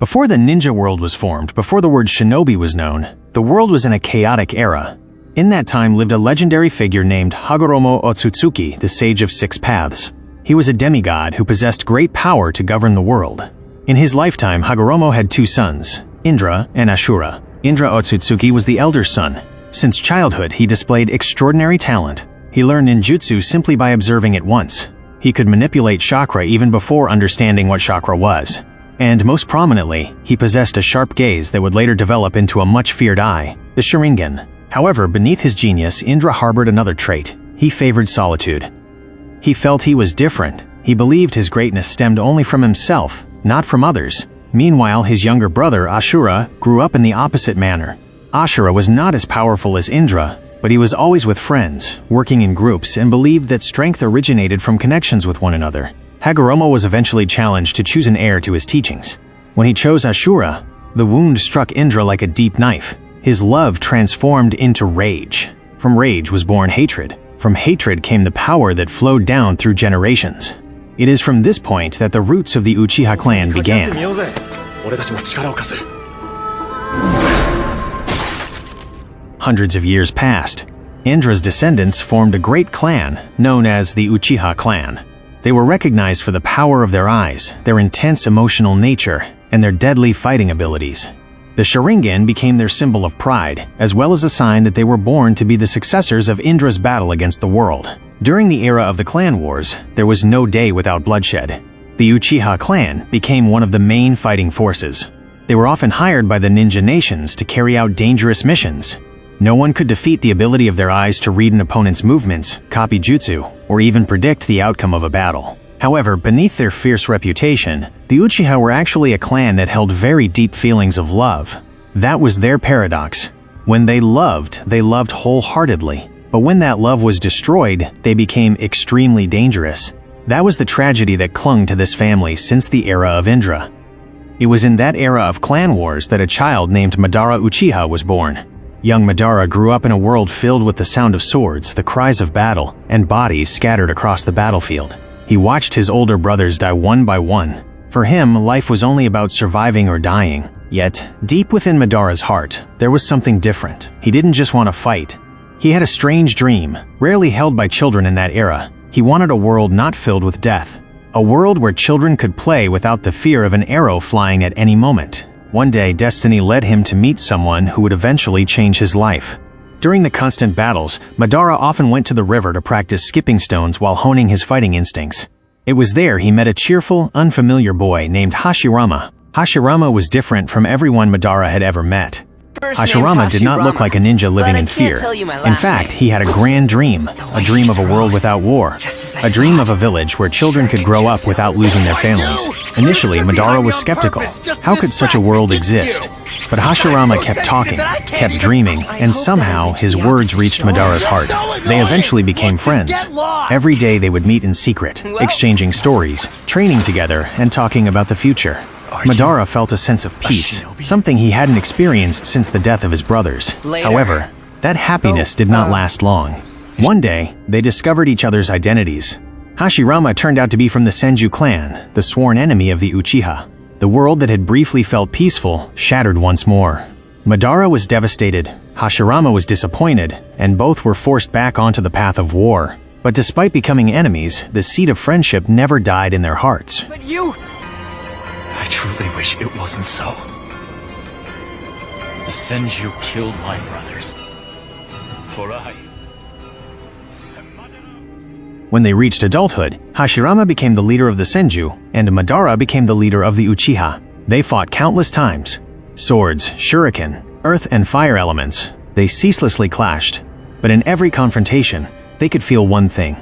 Before the ninja world was formed, before the word shinobi was known, the world was in a chaotic era. In that time lived a legendary figure named Indra Ōtsutsuki, the Sage of Six Paths. He was a demigod who possessed great power to govern the world. In his lifetime, Hagoromo had two sons, Indra and Ashura. Indra Ōtsutsuki was the elder son. Since childhood, he displayed extraordinary talent. He learned ninjutsu simply by observing it once. He could manipulate chakra even before understanding what chakra was. And most prominently, he possessed a sharp gaze that would later develop into a much-feared eye, the Sharingan. However, beneath his genius, Indra harbored another trait. He favored solitude. He felt he was different. He believed his greatness stemmed only from himself, not from others. Meanwhile, his younger brother, Ashura, grew up in the opposite manner. Ashura was not as powerful as Indra, but he was always with friends, working in groups, and believed that strength originated from connections with one another. Hagoromo was eventually challenged to choose an heir to his teachings. When he chose Ashura, the wound struck Indra like a deep knife. His love transformed into rage. From rage was born hatred. From hatred came the power that flowed down through generations. It is from this point that the roots of the Uchiha clan began. Hundreds of years passed. Indra's descendants formed a great clan known as the Uchiha Clan. They were recognized for the power of their eyes, their intense emotional nature, and their deadly fighting abilities. The Sharingan became their symbol of pride, as well as a sign that they were born to be the successors of Indra's battle against the world. During the era of the clan wars, there was no day without bloodshed. The Uchiha clan became one of the main fighting forces. They were often hired by the ninja nations to carry out dangerous missions. No one could defeat the ability of their eyes to read an opponent's movements, copy jutsu, or even predict the outcome of a battle. However, beneath their fierce reputation, the Uchiha were actually a clan that held very deep feelings of love. That was their paradox. When they loved wholeheartedly. But when that love was destroyed, they became extremely dangerous. That was the tragedy that clung to this family since the era of Indra. It was in that era of clan wars that a child named Madara Uchiha was born. Young Madara grew up in a world filled with the sound of swords, the cries of battle, and bodies scattered across the battlefield. He watched his older brothers die one by one. For him, life was only about surviving or dying. Yet, deep within Madara's heart, there was something different. He didn't just want to fight. He had a strange dream, rarely held by children in that era. He wanted a world not filled with death. A world where children could play without the fear of an arrow flying at any moment. One day, destiny led him to meet someone who would eventually change his life. During the constant battles, Madara often went to the river to practice skipping stones while honing his fighting instincts. It was there he met a cheerful, unfamiliar boy named Hashirama. Hashirama was different from everyone Madara had ever met. Hashirama did not look like a ninja living in fear. In fact, he had a grand dream, a dream of a world without war, a dream of a village where children could grow up without losing their families. Initially, Madara was skeptical. How could such a world exist? But Hashirama kept talking, kept dreaming, and somehow his words reached Madara's heart. They eventually became friends. Every day they would meet in secret, exchanging stories, training together, and talking about the future. Madara felt a sense of peace, something he hadn't experienced since the death of his brothers. However, that happiness did not last long. One day, they discovered each other's identities. Hashirama turned out to be from the Senju clan, the sworn enemy of the Uchiha. The world that had briefly felt peaceful shattered once more. Madara was devastated, Hashirama was disappointed, and both were forced back onto the path of war. But despite becoming enemies, the seed of friendship never died in their hearts. But you... I truly wish it wasn't so. The Senju killed my brothers. For I... When they reached adulthood, Hashirama became the leader of the Senju, and Madara became the leader of the Uchiha. They fought countless times. Swords, shuriken, earth and fire elements. They ceaselessly clashed. But in every confrontation, they could feel one thing: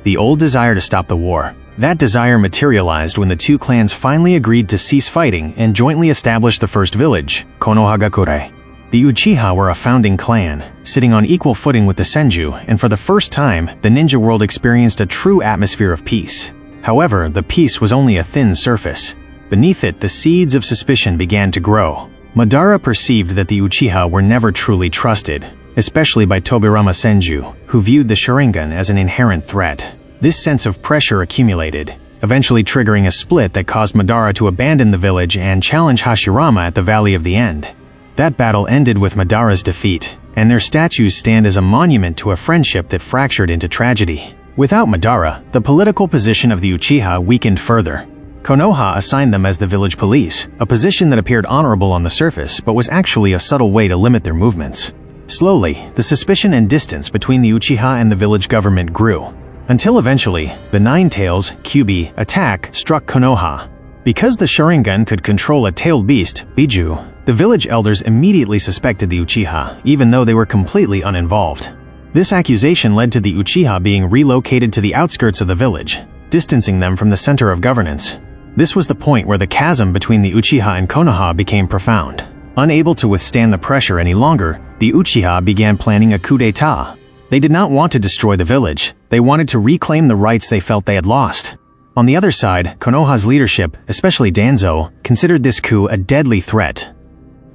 the old desire to stop the war. That desire materialized when the two clans finally agreed to cease fighting and jointly establish the first village, Konoha. The Uchiha were a founding clan, sitting on equal footing with the Senju, and for the first time, the ninja world experienced a true atmosphere of peace. However, the peace was only a thin surface. Beneath it, the seeds of suspicion began to grow. Madara perceived that the Uchiha were never truly trusted, especially by Tobirama Senju, who viewed the Sharingan as an inherent threat. This sense of pressure accumulated. eventually triggering a split that caused Madara to abandon the village and challenge Hashirama at the Valley of the End. That battle ended with Madara's defeat, and their statues stand as a monument to a friendship that fractured into tragedy. Without Madara, the political position of the Uchiha weakened further. Konoha assigned them as the village police, a position that appeared honorable on the surface but was actually a subtle way to limit their movements. Slowly, the suspicion and distance between the Uchiha and the village government grew, until eventually, the Nine-Tails Kyuubi attack struck Konoha. Because the Sharingan could control a tailed beast, Biju, the village elders immediately suspected the Uchiha, even though they were completely uninvolved. This accusation led to the Uchiha being relocated to the outskirts of the village, distancing them from the center of governance. This was the point where the chasm between the Uchiha and Konoha became profound. Unable to withstand the pressure any longer, the Uchiha began planning a coup d'etat. They did not want to destroy the village. They wanted to reclaim the rights they felt they had lost. On the other side, Konoha's leadership, especially Danzo, considered this coup a deadly threat.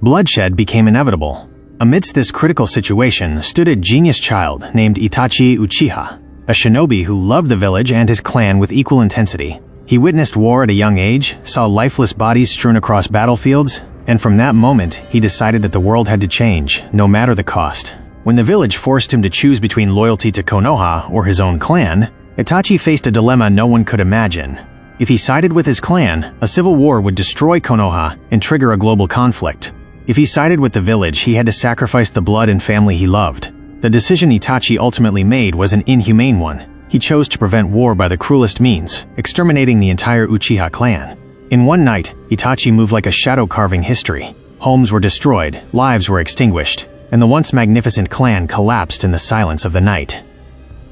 Bloodshed became inevitable. Amidst this critical situation stood a genius child named Itachi Uchiha, a shinobi who loved the village and his clan with equal intensity. He witnessed war at a young age, saw lifeless bodies strewn across battlefields, and from that moment, he decided that the world had to change, no matter the cost. When the village forced him to choose between loyalty to Konoha or his own clan, Itachi faced a dilemma no one could imagine. If he sided with his clan, a civil war would destroy Konoha and trigger a global conflict. If he sided with the village, he had to sacrifice the blood and family he loved. The decision Itachi ultimately made was an inhumane one. He chose to prevent war by the cruelest means, exterminating the entire Uchiha clan. In one night, Itachi moved like a shadow carving history. Homes were destroyed, lives were extinguished, and the once magnificent clan collapsed in the silence of the night.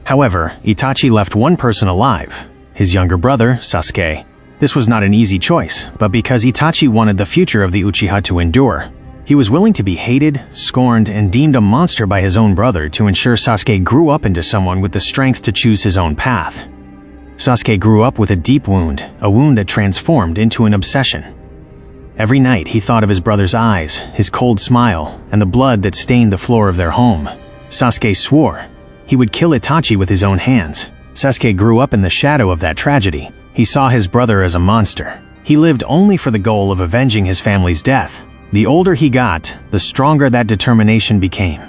However, Itachi left one person alive, his younger brother, Sasuke. This was not an easy choice, but because Itachi wanted the future of the Uchiha to endure, he was willing to be hated, scorned, and deemed a monster by his own brother to ensure Sasuke grew up into someone with the strength to choose his own path. Sasuke grew up with a deep wound, a wound that transformed into an obsession. Every night he thought of his brother's eyes, his cold smile, and the blood that stained the floor of their home. Sasuke swore he would kill Itachi with his own hands. Sasuke grew up in the shadow of that tragedy. He saw his brother as a monster. He lived only for the goal of avenging his family's death. The older he got, the stronger that determination became.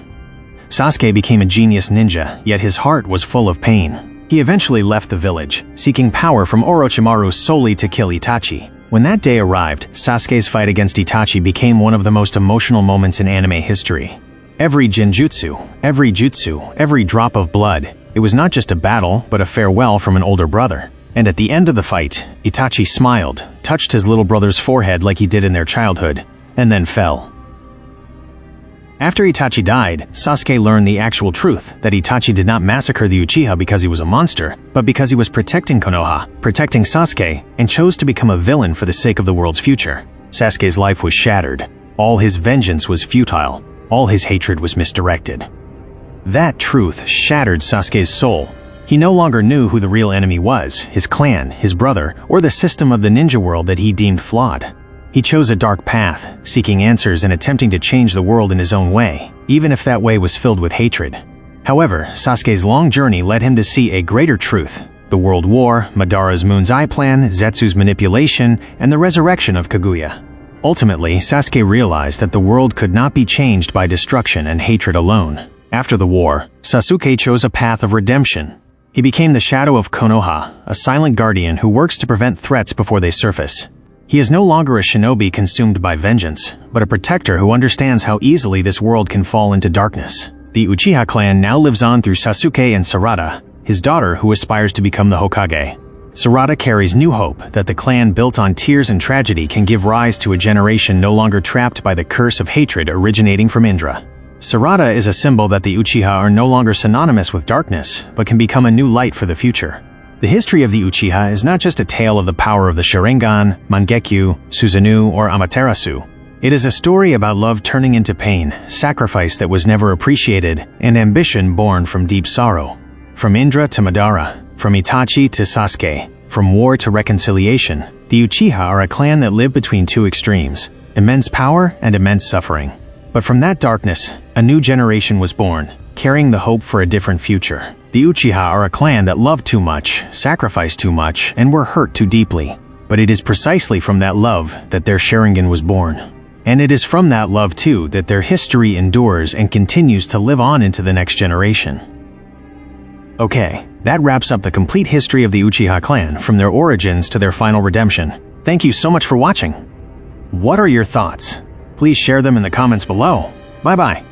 Sasuke became a genius ninja, yet his heart was full of pain. He eventually left the village, seeking power from Orochimaru solely to kill Itachi. When that day arrived, Sasuke's fight against Itachi became one of the most emotional moments in anime history. Every genjutsu, every jutsu, every drop of blood, it was not just a battle, but a farewell from an older brother. And at the end of the fight, Itachi smiled, touched his little brother's forehead like he did in their childhood, and then fell. After Itachi died, Sasuke learned the actual truth, that Itachi did not massacre the Uchiha because he was a monster, but because he was protecting Konoha, protecting Sasuke, and chose to become a villain for the sake of the world's future. Sasuke's life was shattered. All his vengeance was futile. All his hatred was misdirected. That truth shattered Sasuke's soul. He no longer knew who the real enemy was, his clan, his brother, or the system of the ninja world that he deemed flawed. He chose a dark path, seeking answers and attempting to change the world in his own way, even if that way was filled with hatred. However, Sasuke's long journey led him to see a greater truth: the World War, Madara's Moon's Eye Plan, Zetsu's manipulation, and the resurrection of Kaguya. Ultimately, Sasuke realized that the world could not be changed by destruction and hatred alone. After the war, Sasuke chose a path of redemption. He became the shadow of Konoha, a silent guardian who works to prevent threats before they surface. He is no longer a shinobi consumed by vengeance, but a protector who understands how easily this world can fall into darkness. The Uchiha clan now lives on through Sasuke and Sarada, his daughter who aspires to become the Hokage. Sarada carries new hope that the clan built on tears and tragedy can give rise to a generation no longer trapped by the curse of hatred originating from Indra. Sarada is a symbol that the Uchiha are no longer synonymous with darkness, but can become a new light for the future. The history of the Uchiha is not just a tale of the power of the Sharingan, Mangekyu, Susanoo, or Amaterasu. It is a story about love turning into pain, sacrifice that was never appreciated, and ambition born from deep sorrow. From Indra to Madara, from Itachi to Sasuke, from war to reconciliation, the Uchiha are a clan that live between two extremes: immense power and immense suffering. But from that darkness, a new generation was born, carrying the hope for a different future. The Uchiha are a clan that loved too much, sacrificed too much, and were hurt too deeply. But it is precisely from that love that their Sharingan was born. And it is from that love too that their history endures and continues to live on into the next generation. Okay, that wraps up the complete history of the Uchiha clan from their origins to their final redemption. Thank you so much for watching. What are your thoughts? Please share them in the comments below. Bye-bye.